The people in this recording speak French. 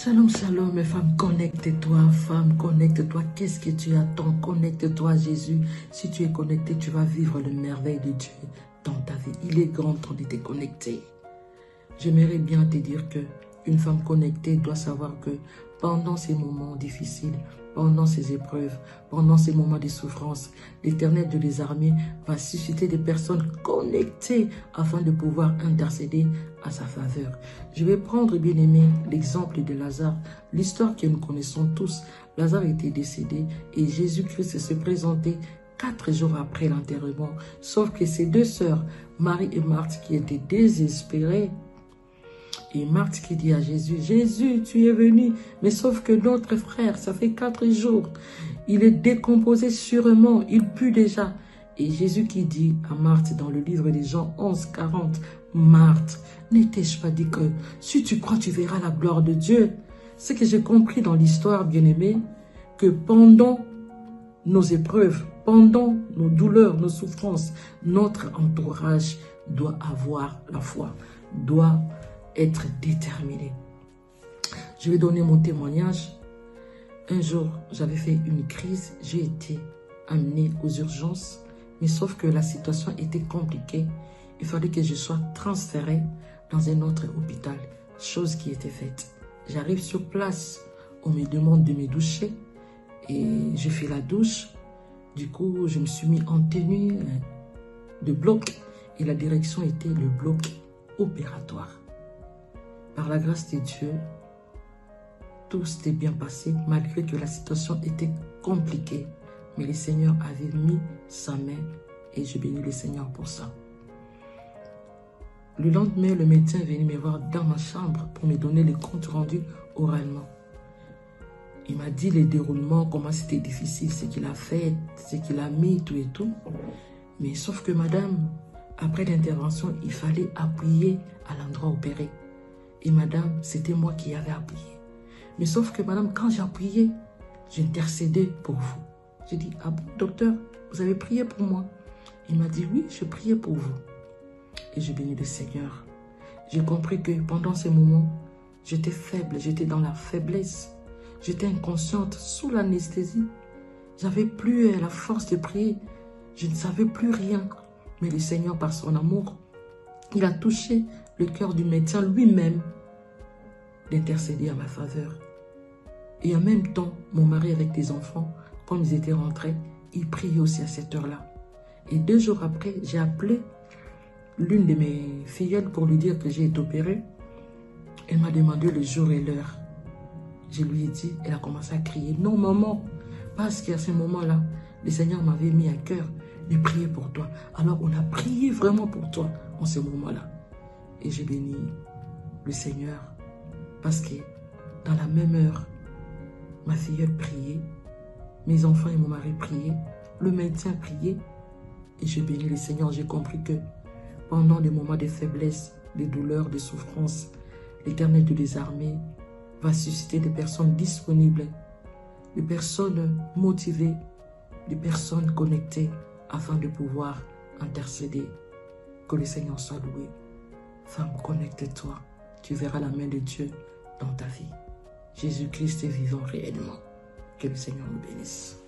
Shalom, shalom, mes femmes, connecte-toi, femme, connecte-toi. Qu'est-ce que tu attends? Connecte-toi à Jésus. Si tu es connecté, tu vas vivre le merveille de Dieu dans ta vie. Il est grand temps de te connecter. J'aimerais bien te dire que une femme connectée doit savoir que pendant ces moments difficiles, pendant ces épreuves, pendant ces moments de souffrance, l'Éternel de les armées va susciter des personnes connectées afin de pouvoir intercéder à sa faveur. Je vais prendre, bien aimé, l'exemple de Lazare, l'histoire que nous connaissons tous. Lazare était décédé et Jésus-Christ se présentait 4 jours après l'enterrement. Sauf que ses deux sœurs, Marie et Marthe, qui étaient désespérées, et Marthe qui dit à Jésus, « Jésus, tu es venu, mais sauf que notre frère, ça fait 4 jours, il est décomposé sûrement, il pue déjà. » Et Jésus qui dit à Marthe dans le livre de Jean 11, 40, « Marthe, n'étais-je pas dit que si tu crois, tu verras la gloire de Dieu ?» Ce que j'ai compris dans l'histoire, bien-aimé, que pendant nos épreuves, pendant nos douleurs, nos souffrances, notre entourage doit avoir la foi, doit être déterminé. Je vais donner mon témoignage. Un jour, j'avais fait une crise, j'ai été amenée aux urgences, mais sauf que la situation était compliquée. Il fallait que je sois transférée dans un autre hôpital, chose qui était faite. J'arrive sur place, on me demande de me doucher et je fais la douche. Du coup, je me suis mis en tenue de bloc et la direction était le bloc opératoire. Par la grâce de Dieu, tout s'était bien passé malgré que la situation était compliquée. Mais le Seigneur avait mis sa main et je bénis le Seigneur pour ça. Le lendemain, le médecin est venu me voir dans ma chambre pour me donner les comptes rendus oralement. Il m'a dit les déroulements, comment c'était difficile, ce qu'il a fait, ce qu'il a mis, tout et tout. Mais sauf que madame, après l'intervention, il fallait appuyer à l'endroit opéré. Et madame, c'était moi qui avais appuyé. Mais sauf que madame, quand j'ai appuyé, j'intercédais pour vous. J'ai dit, ah bon, docteur, vous avez prié pour moi? Il m'a dit, oui, je priais pour vous. Et je bénis le Seigneur. J'ai compris que pendant ces moments, j'étais faible, j'étais dans la faiblesse. J'étais inconsciente, sous l'anesthésie. J'avais plus la force de prier. Je ne savais plus rien. Mais le Seigneur, par son amour, il a touché le cœur du médecin lui-même d'intercéder à ma faveur. Et en même temps, mon mari avec des enfants, comme ils étaient rentrés, ils priaient aussi à cette heure-là. Et 2 jours après, j'ai appelé l'une de mes fillettes pour lui dire que j'ai été opérée. Elle m'a demandé le jour et l'heure. Je lui ai dit, elle a commencé à crier, « Non, maman !» Parce qu'à ce moment-là, le Seigneur m'avait mis à cœur de prier pour toi. Alors, on a prié vraiment pour toi en ce moment-là. Et j'ai béni le Seigneur parce que dans la même heure, ma fillette priait, mes enfants et mon mari priaient, le médecin priait et j'ai béni le Seigneur. J'ai compris que pendant des moments de faiblesse, de douleur, de souffrance, l'Éternel de les armées va susciter des personnes disponibles, des personnes motivées, des personnes connectées afin de pouvoir intercéder. Que le Seigneur soit loué. Femme, connecte-toi. Tu verras la main de Dieu dans ta vie. Jésus-Christ est vivant réellement. Que le Seigneur nous bénisse.